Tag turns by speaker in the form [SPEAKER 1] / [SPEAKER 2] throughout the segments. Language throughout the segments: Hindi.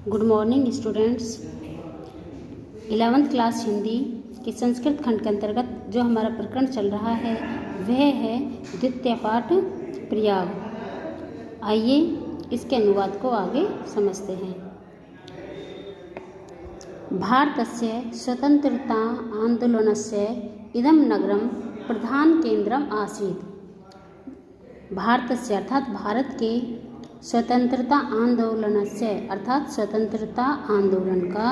[SPEAKER 1] Good morning students. 11th class Hindi के संस्कृत खंड के अंतर्गत जो हमारा प्रकरण चल रहा है वह है द्वितीय पाठ प्रयाग। आइए इसके अनुवाद को आगे समझते हैं। भारतस्य स्वतंत्रता आंदोलनस्य इदं नगरं प्रधान केंद्रम आसीत्। भारतस्य अर्थात भारत के स्वतंत्रता आंदोलन से अर्थात स्वतंत्रता आंदोलन का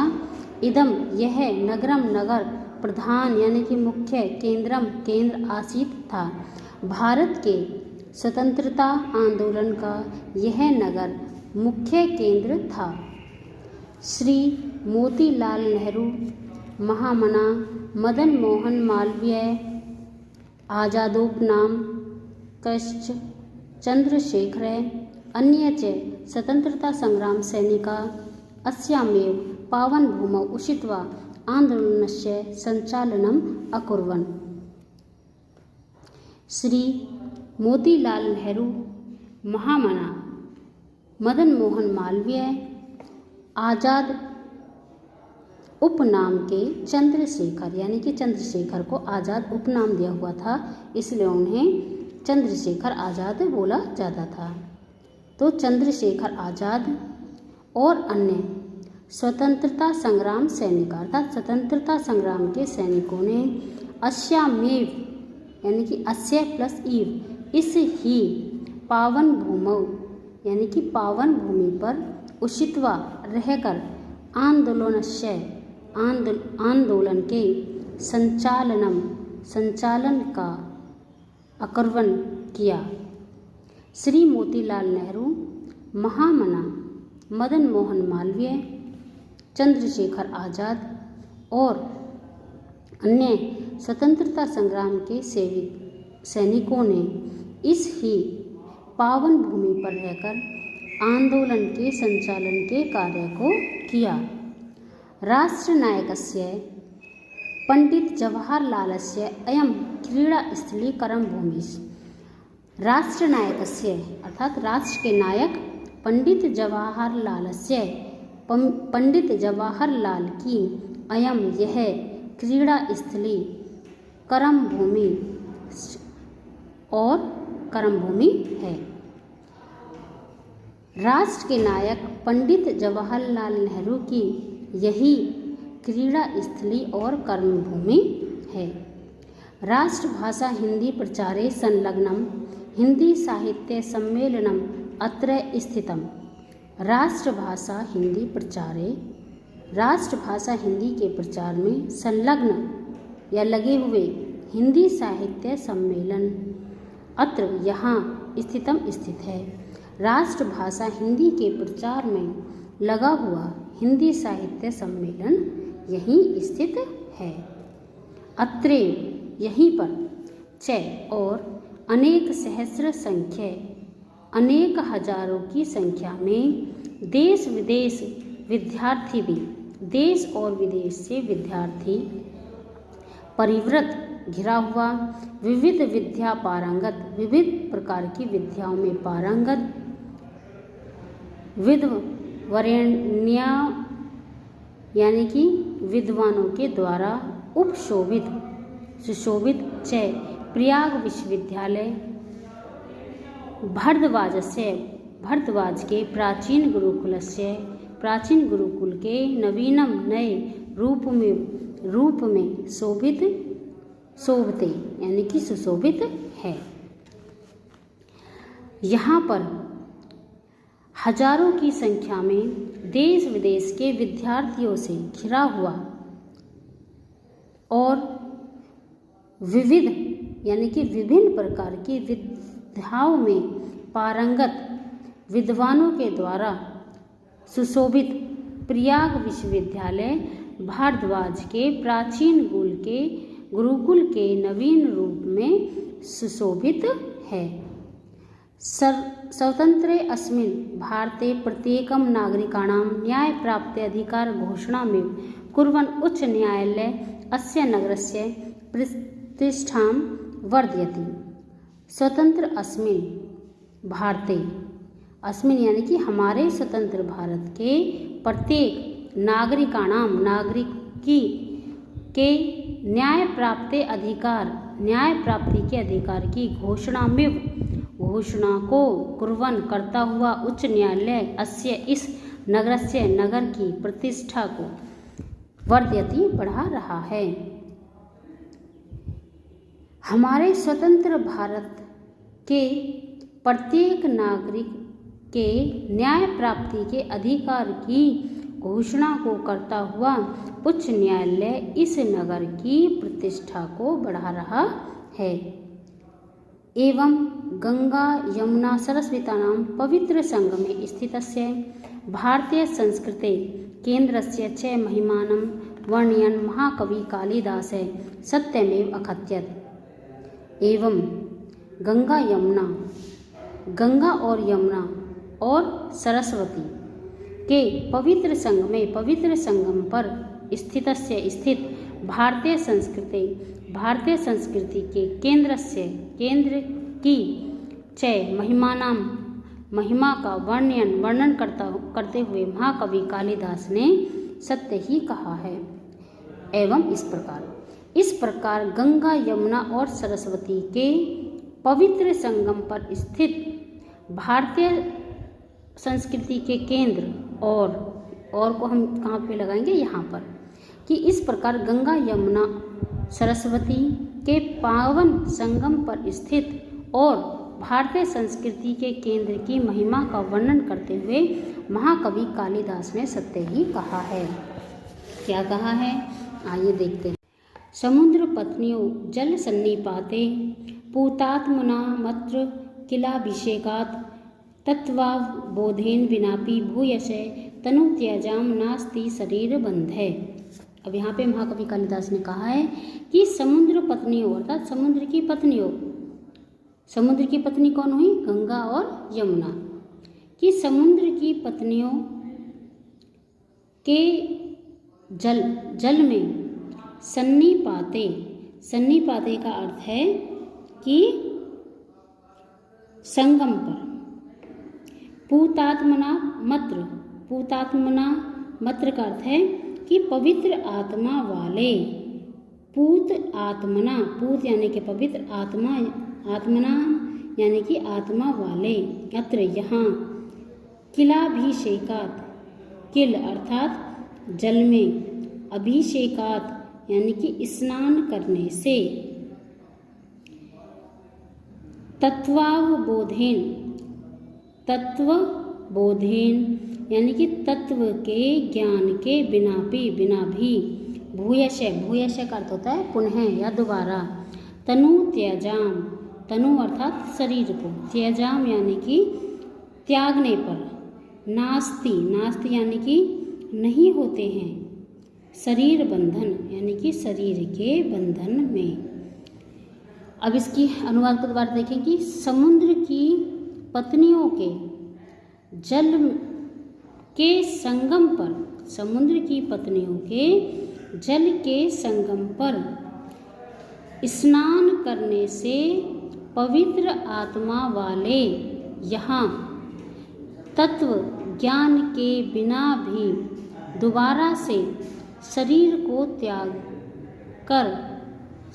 [SPEAKER 1] इदम यह नगरम नगर प्रधान यानी कि मुख्य केंद्रम केंद्र आसीत था। भारत के स्वतंत्रता आंदोलन का यह नगर मुख्य केंद्र था। श्री मोतीलाल नेहरू, महामना मदन मोहन मालवीय, आजादोपनाम कश्च चंद्रशेखर अन्य च स्वतंत्रता संग्राम सैनिका अस्यामेव पावन भूमौ उषित्वा आंदोलनस्य संचालनम् अकुर्वन्। श्री मोतीलाल नेहरू, महामना मदन मोहन मालवीय, आजाद उपनाम के चंद्रशेखर यानी कि चंद्रशेखर को आज़ाद उपनाम दिया हुआ था, इसलिए उन्हें चंद्रशेखर आज़ाद बोला जाता था। तो चंद्रशेखर आज़ाद और अन्य स्वतंत्रता संग्राम सैनिक अर्थात स्वतंत्रता संग्राम के सैनिकों ने अस्यामेव यानी कि अस्य प्लस ईव इस ही पावन भूमौ यानी कि पावन भूमि पर उषित्वा रहकर आंदोलन के संचालन का अकुर्वन् किया। श्री मोतीलाल नेहरू, महामना मदन मोहन मालवीय, चंद्रशेखर आज़ाद और अन्य स्वतंत्रता संग्राम के सैनिकों ने इस ही पावन भूमि पर रहकर आंदोलन के संचालन के कार्य को किया। राष्ट्रनायकस्य पंडित जवाहरलालस्य अयं क्रीडास्थली करमभूमिः। राष्ट्रनायकस्य अर्थात राष्ट्र के नायक पंडित जवाहरलाल की अयम यह क्रीडास्थली करमभूमि और करमभूमि है। राष्ट्र के नायक पंडित जवाहरलाल नेहरू की यही क्रीडास्थली और कर्मभूमि है। राष्ट्रभाषा हिंदी प्रचारे संलग्नम हिंदी साहित्य सम्मेलनम अत्र स्थितम। राष्ट्रभाषा हिंदी के प्रचार में संलग्न या लगे हुए हिंदी साहित्य सम्मेलन अत्र यहाँ स्थित है। राष्ट्रभाषा हिंदी के प्रचार में लगा हुआ हिंदी साहित्य सम्मेलन यहीं स्थित है। अत्रे यहीं पर च और अनेक सहस्र संख्या अनेक हजारों की संख्या में देश विदेश विद्यार्थी भी देश और विदेश से विद्यार्थी परिवृत घिरा हुआ विविध विद्या पारंगत विविध प्रकार की विद्याओं में पारंगत विद्वरेण्य यानी कि विद्वानों के द्वारा उपशोभित सुशोभित च प्रयाग विश्वविद्यालय भरद्वाज के प्राचीन गुरुकुल के नवीनम नए रूप में शोभते यानी कि सुशोभित है। यहाँ पर हजारों की संख्या में देश विदेश के विद्यार्थियों से घिरा हुआ और विविध यानी कि विभिन्न प्रकार की विद्याओं में पारंगत विद्वानों के द्वारा सुशोभित प्रयाग विश्वविद्यालय भारद्वाज के प्राचीन गुरुकुल के नवीन रूप में सुशोभित है। स्वतंत्रे अस्मिन् भारते प्रत्येकं नागरिकाणां न्याय प्राप्ति अधिकार घोषणा में कुर्वन् उच्च न्यायालय अस्य नगरस्य प्रतिष्ठां वर्धयति। स्वतंत्र अस्मिन् भारते अस्मिन यानी कि हमारे स्वतंत्र भारत के प्रत्येक नागरिकी के न्याय प्राप्ति के अधिकार की घोषणा को कुर्वन् करता हुआ उच्च न्यायालय अस्य इस नगरस्य नगर की प्रतिष्ठा को वर्धयति बढ़ा रहा है। हमारे स्वतंत्र भारत के प्रत्येक नागरिक के न्याय प्राप्ति के अधिकार की घोषणा को करता हुआ उच्च न्यायालय इस नगर की प्रतिष्ठा को बढ़ा रहा है एवं गंगा यमुना सरस्वतीनां पवित्र संगमे स्थितस्य भारतीय संस्कृते केन्द्रस्य च महिमानं वर्णयन् महाकवि कालिदासः सत्यमेव अकथयत्। एवं गंगा और यमुना और सरस्वती के पवित्र संगम पर स्थित भारतीय संस्कृति के केंद्र की च महिमा का वर्णन करते हुए महाकवि कालिदास ने सत्य ही कहा है। एवं इस प्रकार गंगा यमुना और सरस्वती के पवित्र संगम पर स्थित भारतीय संस्कृति के केंद्र और को हम कहाँ पे लगाएंगे, यहाँ पर, कि इस प्रकार गंगा यमुना सरस्वती के पावन संगम पर स्थित और भारतीय संस्कृति के केंद्र की महिमा का वर्णन करते हुए महाकवि कालिदास ने सत्य ही कहा है। क्या कहा है, आइए देखते हैं। समुद्र पत्नियों जल सन्निपाते पूतात्मना मत्र किलाभिषेकात् तत्वावबोधेन विनापि भूयसे तनु त्याजाम नास्ति शरीर बंधे। अब यहाँ पे महाकवि कालिदास ने कहा है कि समुद्र पत्नियों अर्थात समुद्र की पत्नी कौन हुई, गंगा और यमुना, कि समुद्र की पत्नियों के जल में सन्निपाते का अर्थ है कि संगम पर, पूतात्मना मत्र का अर्थ है कि पवित्र आत्मा वाले, पूत यानी कि पवित्र, आत्मना यानी कि आत्मा वाले। अत्र यहाँ किलाभिषेकात्, किल अर्थात जल में, अभिषेकात् यानी कि स्नान करने से, तत्वबोधेन यानी कि तत्व के ज्ञान के बिना भी, भूयश का अर्थ होता है पुनः या दोबारा, तनु अर्थात शरीर को, त्याजाम यानी कि त्यागने पर, नास्ति यानी कि नहीं होते हैं, शरीर बंधन यानी कि शरीर के बंधन में। अब इसकी अनुवाद को दोबारा देखें कि समुद्र की पत्नियों के जल के संगम पर, समुद्र की पत्नियों के जल के संगम पर स्नान करने से पवित्र आत्मा वाले यहाँ तत्व ज्ञान के बिना भी दोबारा से शरीर को त्याग कर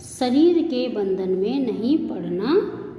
[SPEAKER 1] शरीर के बंधन में नहीं पड़ना